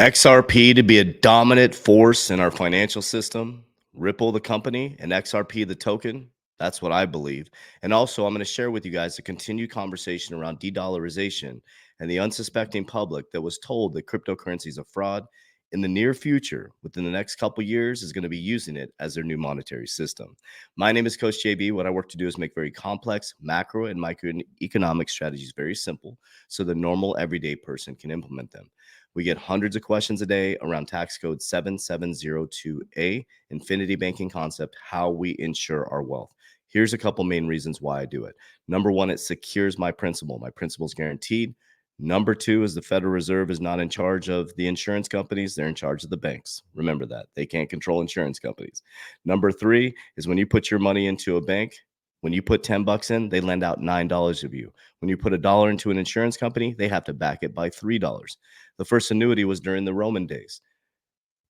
XRP to be a dominant force in our financial system, Ripple the company, and XRP the token. That's what I believe. And also, I'm going to share with you guys a continued conversation around de-dollarization and the unsuspecting public that was told that cryptocurrency is a fraud in the near future, within the next couple years, is going to be using it as their new monetary system. My name is Coach JB. What I work to do is make very complex macro and microeconomic strategies very simple so the normal everyday person can implement them. We get hundreds of questions a day around tax code 7702A, infinity banking concept, how we ensure our wealth. Here's a couple main reasons why I do it. Number one, it secures my principal. My principal is guaranteed. Number two is the Federal Reserve is not in charge of the insurance companies. They're in charge of the banks. Remember that. They can't control insurance companies. Number three is when you put your money into a bank, when you put 10 bucks in, they lend out $9 of you. When you put $1 into an insurance company, they have to back it by $3. The first annuity was during the Roman days.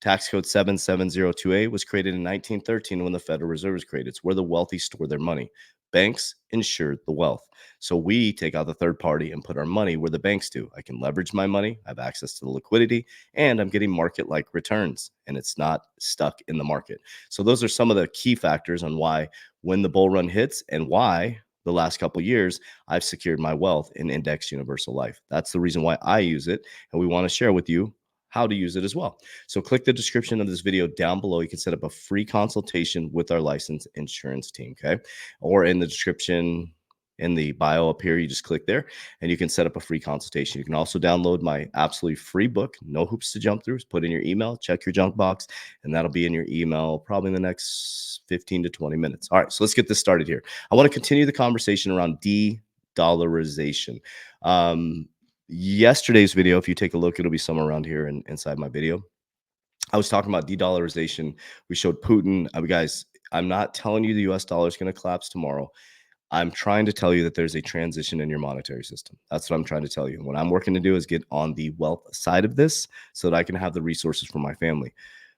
Tax code 7702A was created in 1913 when the Federal Reserve was created. It's where the wealthy store their money. Banks insured the wealth. So we take out the third party and put our money where the banks do. I can leverage my money, I have access to the liquidity, and I'm getting market-like returns, and it's not stuck in the market. So those are some of the key factors on why when the bull run hits and why the last couple of years I've secured my wealth in Index Universal Life. That's the reason why I use it, and we want to share with you how to use it as well. So click the description of this video down below. You can set up a free consultation with our licensed insurance team, okay? Or in the description in the bio up here, you just click there and you can set up a free consultation. You can also download my absolutely free book, No Hoops to Jump Through. Put in your email, check your junk box, and that'll be in your email probably in the next 15 to 20 minutes. All right, so let's get this started here. I want to continue the conversation around de-dollarization. Yesterday's video, if you take a look, it'll be somewhere around here inside my video. I was talking about de-dollarization. We showed Putin. Guys, I'm not telling you the US dollar is going to collapse tomorrow. I'm trying to tell you that there's a transition in your monetary system. That's what I'm trying to tell you. What I'm working to do is get on the wealth side of this so that I can have the resources for my family.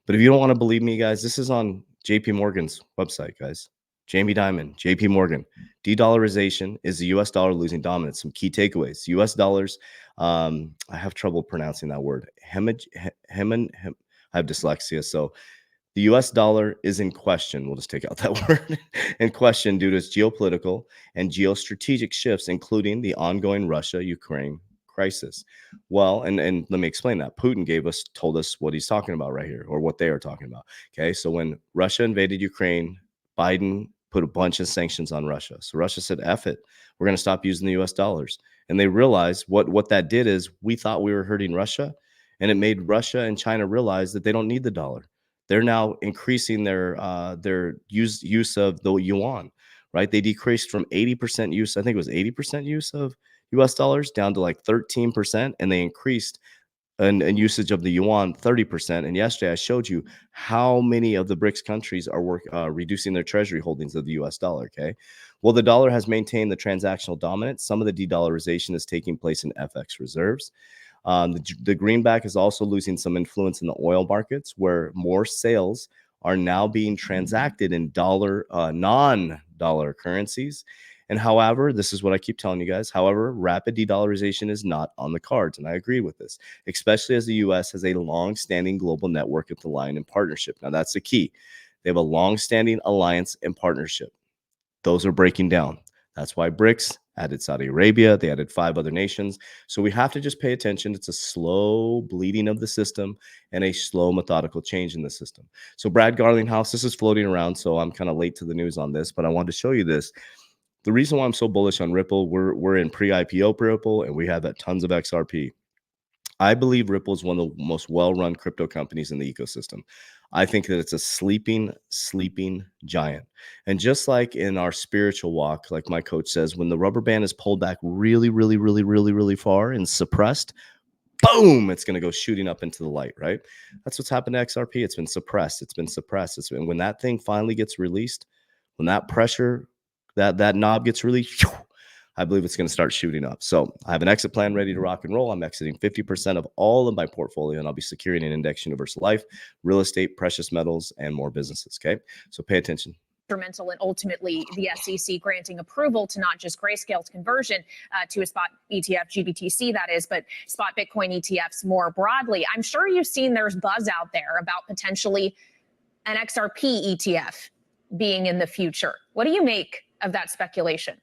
But if you don't want to believe me, guys, this is on JP Morgan's website, guys. Jamie Dimon, JP Morgan. De-dollarization is the US dollar losing dominance. Some key takeaways. US dollars, I have trouble pronouncing that word. I have dyslexia, so the US dollar is in question. We'll just take out that word in question due to its geopolitical and geostrategic shifts, including the ongoing Russia-Ukraine crisis. Well, and let me explain that. Putin told us what he's talking about right here, or what they are talking about. Okay, so when Russia invaded Ukraine, Biden put a bunch of sanctions on Russia. So Russia said, F it, we're going to stop using the US dollars. And they realized what that did is we thought we were hurting Russia, and it made Russia and China realize that they don't need the dollar. They're now increasing their use of the yuan, right? They decreased from 80% use, I think it was 80% use of US dollars down to like 13%, and they increased and usage of the yuan 30%. And yesterday I showed you how many of the BRICS countries are reducing their treasury holdings of the US dollar. Okay. Well, the dollar has maintained the transactional dominance. Some of the de-dollarization is taking place in FX reserves. The greenback is also losing some influence in the oil markets, where more sales are now being transacted in non-dollar currencies. And however, this is what I keep telling you guys. However, rapid de-dollarization is not on the cards, and I agree with this, especially as the U.S. has a long-standing global network of alliance and partnership. Now, that's the key. They have a long-standing alliance and partnership. Those are breaking down. That's why BRICS added Saudi Arabia. They added 5 other nations. So we have to just pay attention. It's a slow bleeding of the system and a slow methodical change in the system. So Brad Garlinghouse, this is floating around, so I'm kind of late to the news on this, but I wanted to show you this. The reason why I'm so bullish on Ripple, we're in pre-IPO Ripple, and we have tons of XRP. I believe Ripple is one of the most well-run crypto companies in the ecosystem. I think that it's a sleeping giant. And just like in our spiritual walk, like my coach says, when the rubber band is pulled back really far and suppressed, boom, it's going to go shooting up into the light, right? That's what's happened to XRP. It's been suppressed. When that thing finally gets released, when that pressure, that knob gets released, I believe it's going to start shooting up. So I have an exit plan ready to rock and roll. I'm exiting 50% of all of my portfolio, and I'll be securing an Index Universal Life, real estate, precious metals, and more businesses. Okay. So pay attention. instrumental in ultimately the SEC granting approval to not just Grayscale's conversion to a spot ETF, GBTC that is, but spot Bitcoin ETFs more broadly. I'm sure you've seen there's buzz out there about potentially an XRP ETF being in the future. What do you make of that speculation?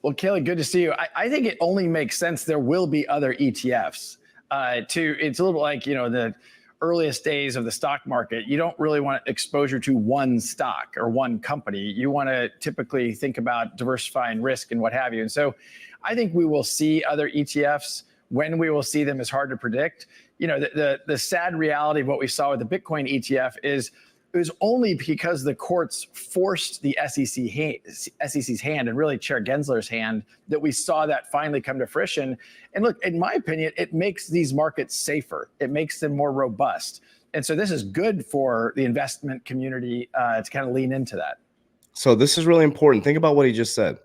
Well, Kelly, good to see you. I think it only makes sense there will be other ETFs. It's a little like, the earliest days of the stock market. You don't really want exposure to one stock or one company. You want to typically think about diversifying risk and what have you. And so I think we will see other ETFs. When we will see them is hard to predict. The sad reality of what we saw with the Bitcoin ETF is it was only because the courts forced the SEC's hand, and really Chair Gensler's hand, that we saw that finally come to fruition. And look, in my opinion, it makes these markets safer. It makes them more robust. And so this is good for the investment community to kind of lean into that. So this is really important. Think about what he just said.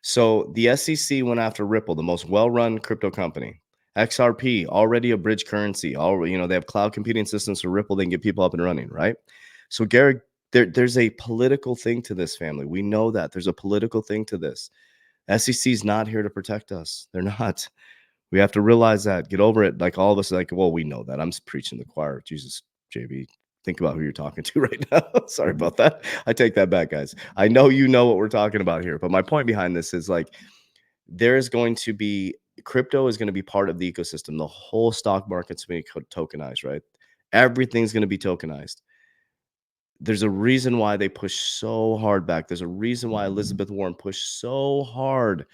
So the SEC went after Ripple, the most well-run crypto company. XRP, already a bridge currency. They have cloud computing systems for Ripple. They can get people up and running, right? So, Gary, there's a political thing to this, family. We know that. There's a political thing to this. SEC is not here to protect us. They're not. We have to realize that. Get over it. Like all of us are like, well, we know that. I'm preaching the choir. Jesus, JB, think about who you're talking to right now. Sorry about that. I take that back, guys. I know you know what we're talking about here. But my point behind this is like there's going to be crypto is going to be part of the ecosystem. The whole stock market's going to be tokenized, right? Everything's going to be tokenized. There's a reason why they push so hard back. There's a reason why Elizabeth Warren pushed so hard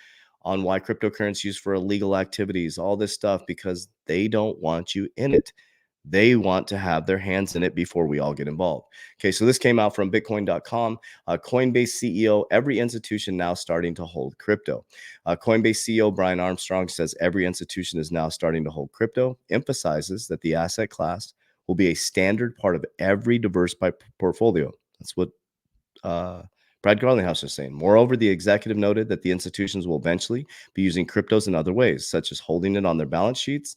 on why cryptocurrency is used for illegal activities, all this stuff, because they don't want you in it. They want to have their hands in it before we all get involved. Okay, so this came out from Bitcoin.com. Coinbase CEO, every institution now starting to hold crypto. Coinbase CEO Brian Armstrong says every institution is now starting to hold crypto, emphasizes that the asset class will be a standard part of every diversified portfolio. That's what Brad Garlinghouse is saying. Moreover, the executive noted that the institutions will eventually be using cryptos in other ways, such as holding it on their balance sheets,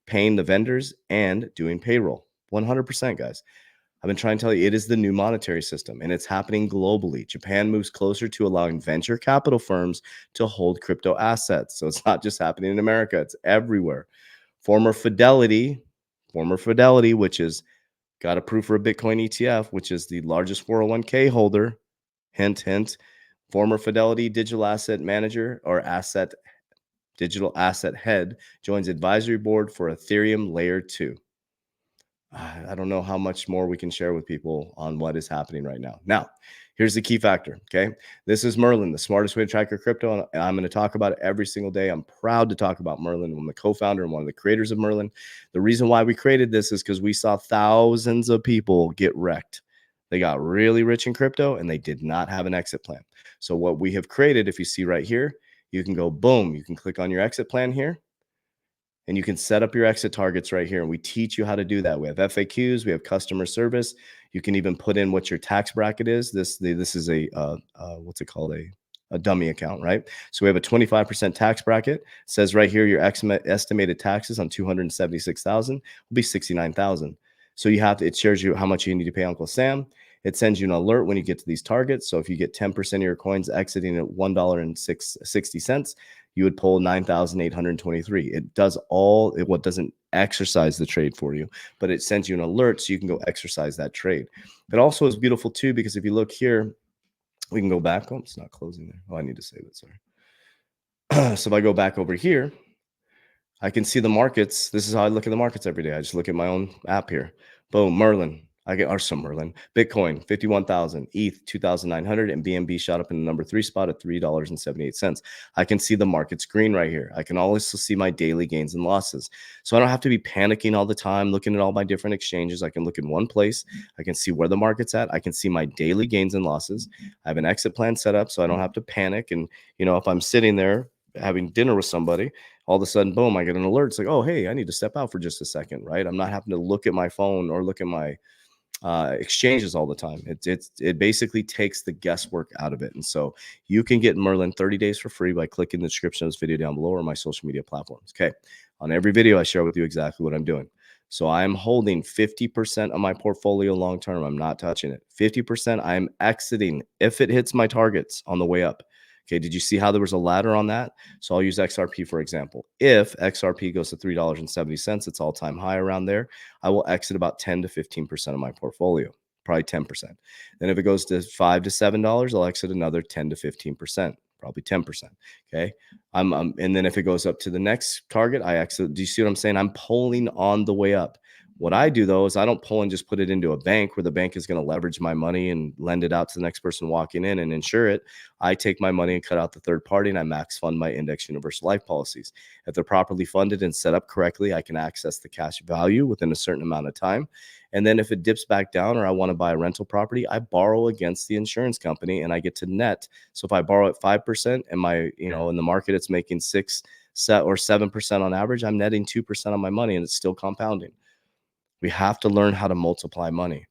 paying the vendors, and doing payroll. 100%, guys. I've been trying to tell you, it is the new monetary system, and it's happening globally. Japan moves closer to allowing venture capital firms to hold crypto assets. So it's not just happening in America, it's everywhere. Former Fidelity, which is got approved for a Bitcoin ETF, which is the largest 401k holder. Hint, hint. Former Fidelity digital asset manager or digital asset head joins advisory board for Ethereum Layer 2. I don't know how much more we can share with people on what is happening right now. Now, here's the key factor, okay? This is Merlin, the smartest way to track your crypto, and I'm going to talk about it every single day. I'm proud to talk about Merlin. I'm the co-founder and one of the creators of Merlin. The reason why we created this is because we saw thousands of people get wrecked. They got really rich in crypto, and they did not have an exit plan. So what we have created, if you see right here, you can go, boom, you can click on your exit plan here, and you can set up your exit targets right here. And we teach you how to do that. We have FAQs, we have customer service. You can even put in what your tax bracket is. This is a, what's it called? A dummy account, right? So we have a 25% tax bracket. It says right here, your estimated taxes on 276,000 will be 69,000. So it shows you how much you need to pay Uncle Sam. It sends you an alert when you get to these targets. So if you get 10% of your coins exiting at $1.60, you would pull 9,823. It does what doesn't exercise the trade for you, but it sends you an alert so you can go exercise that trade. It also is beautiful too, because if you look here, we can go back. Oh, it's not closing there. Oh, I need to save it. Sorry. So if I go back over here, I can see the markets. This is how I look at the markets every day. I just look at my own app here. Boom, Merlin. Merlin. Bitcoin, 51,000. ETH, 2,900. And BNB shot up in the number 3 spot at $3.78. I can see the markets green right here. I can also see my daily gains and losses. So I don't have to be panicking all the time, looking at all my different exchanges. I can look in one place. I can see where the market's at. I can see my daily gains and losses. I have an exit plan set up so I don't have to panic. And, if I'm sitting there having dinner with somebody, all of a sudden, boom, I get an alert. It's like, oh, hey, I need to step out for just a second, right? I'm not having to look at my phone or look at my exchanges all the time. It basically takes the guesswork out of it. And so you can get Merlin 30 days for free by clicking the description of this video down below or my social media platforms. Okay. On every video, I share with you exactly what I'm doing. So I'm holding 50% of my portfolio long term. I'm not touching it. 50% I'm exiting if it hits my targets on the way up. Okay, did you see how there was a ladder on that? So I'll use XRP for example. If XRP goes to $3.70, it's all-time high around there, I will exit about 10 to 15% of my portfolio, probably 10%. Then if it goes to $5 to $7, I'll exit another 10 to 15%, probably 10%. Okay. And then if it goes up to the next target, I exit. Do you see what I'm saying? I'm pulling on the way up. What I do though is I don't pull and just put it into a bank where the bank is going to leverage my money and lend it out to the next person walking in and insure it. I take my money and cut out the third party and I max fund my index universal life policies. If they're properly funded and set up correctly, I can access the cash value within a certain amount of time. And then if it dips back down or I want to buy a rental property, I borrow against the insurance company and I get to net. So if I borrow at 5% and in the market it's making 6 or 7% on average, I'm netting 2% on my money and it's still compounding. We have to learn how to multiply money.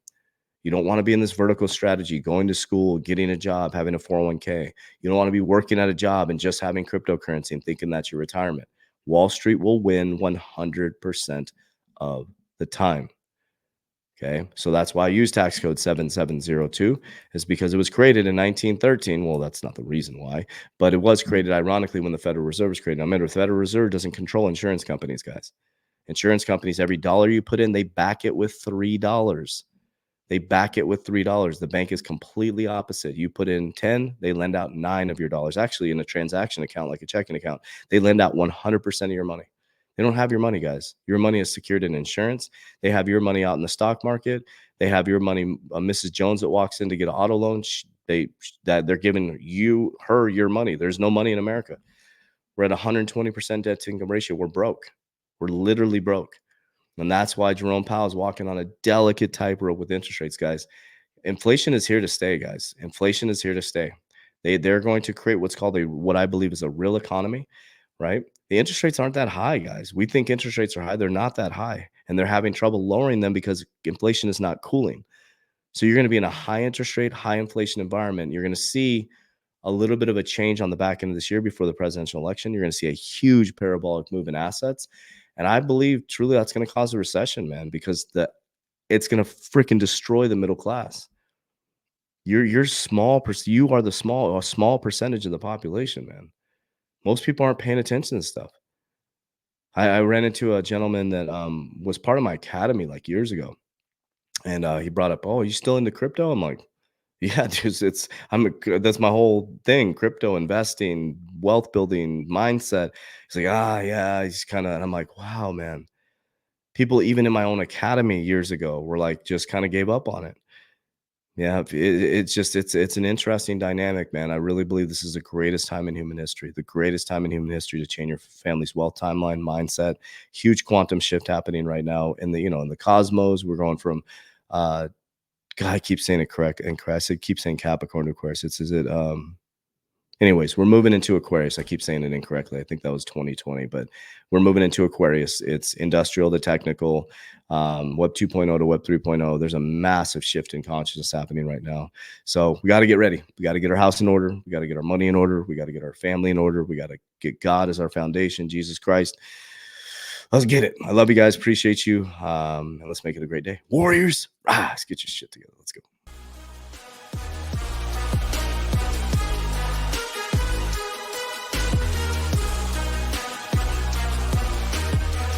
You don't want to be in this vertical strategy, going to school, getting a job, having a 401k. You don't want to be working at a job and just having cryptocurrency and thinking that's your retirement. Wall Street will win 100% of the time. Okay, so that's why I use tax code 7702 is because it was created in 1913. Well, that's not the reason why, but it was created ironically when the Federal Reserve was created. Now, remember, the Federal Reserve doesn't control insurance companies, guys. Insurance companies, every dollar you put in, they back it with $3. They back it with $3. The bank is completely opposite. You put in 10, they lend out 9 of your dollars. Actually, in a transaction account, like a checking account, they lend out 100% of your money. They don't have your money, guys. Your money is secured in insurance. They have your money out in the stock market. They have your money. Mrs. Jones that walks in to get an auto loan, they're giving her your money. There's no money in America. We're at 120% debt to income ratio. We're broke. We're literally broke. And that's why Jerome Powell is walking on a delicate tightrope with interest rates, guys. Inflation is here to stay, guys. Inflation is here to stay. They're going to create what's called what I believe is a real economy, right? The interest rates aren't that high, guys. We think interest rates are high. They're not that high. And they're having trouble lowering them because inflation is not cooling. So you're going to be in a high interest rate, high inflation environment. You're going to see a little bit of a change on the back end of this year before the presidential election. You're going to see a huge parabolic move in assets. And I believe truly that's going to cause a recession, man, because it's going to freaking destroy the middle class. You're small. You are a small percentage of the population, man. Most people aren't paying attention to stuff. I ran into a gentleman that was part of my academy like years ago, and he brought up, "Oh, you still into crypto?" I'm like, "Yeah, dude, that's my whole thing: crypto investing, wealth building, mindset." He's like, yeah." He's kind of, and I'm like, "Wow, man." People even in my own academy years ago were like, just kind of gave up on it. Yeah, it's an interesting dynamic, man. I really believe this is the greatest time in human history, the greatest time in human history to change your family's wealth timeline, mindset. Huge quantum shift happening right now in the cosmos. We're going from God, I keep saying it correct and correct. I keep saying Capricorn to Aquarius. Anyways, we're moving into Aquarius. I keep saying it incorrectly. I think that was 2020, but we're moving into Aquarius. It's industrial to technical, Web 2.0 to Web 3.0. There's a massive shift in consciousness happening right now. So we got to get ready. We got to get our house in order. We got to get our money in order. We got to get our family in order. We got to get God as our foundation, Jesus Christ. Let's get it. I love you guys. Appreciate you. And let's make it a great day. Warriors, let's get your shit together. Let's go.